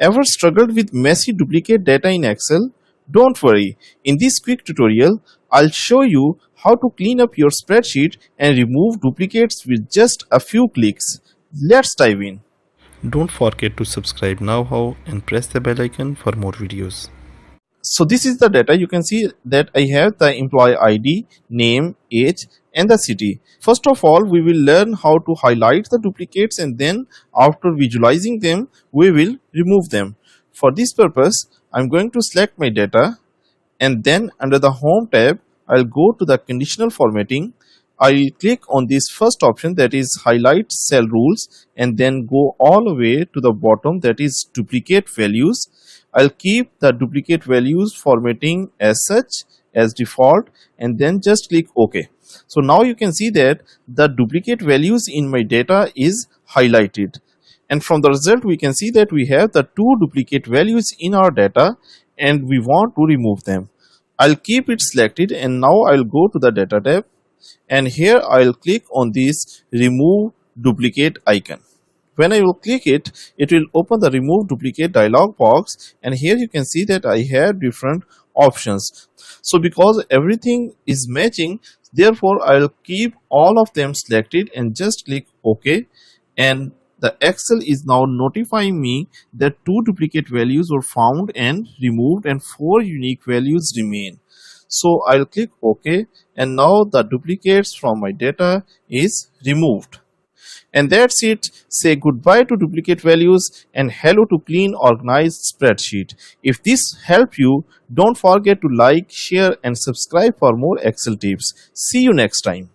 Ever struggled with messy duplicate data in Excel? Don't worry, in this quick tutorial, I'll show you how to clean up your spreadsheet and remove duplicates with just a few clicks. Let's dive in. Don't forget to subscribe now and press the bell icon for more videos. So this is the data. You can see that I have the employee ID, name, age and the city. First of all, we will learn how to highlight the duplicates, and then after visualizing them, we will remove them. For this purpose, I'm going to select my data, and then under the Home tab, I'll go to the conditional formatting. I'll click on this first option, that is highlight cell rules, and then go all the way to the bottom, that is duplicate values. I'll keep the duplicate values formatting as such as default, and then just click OK. So now you can see that the duplicate values in my data is highlighted, and from the result we can see that we have the two duplicate values in our data and we want to remove them. I'll keep it selected, and now I'll go to the data tab, and here I'll click on this remove duplicate icon. When I will click it, it will open the remove duplicate dialog box, and here you can see that I have different options. So because everything is matching, therefore I'll keep all of them selected and just click OK, and the Excel is now notifying me that two duplicate values were found and removed and 4 unique values remain. So I'll click OK, and now the duplicates from my data is removed. And that's it. Say goodbye to duplicate values and hello to clean, organized spreadsheet. If this helped you, don't forget to like, share and subscribe for more Excel tips. See you next time.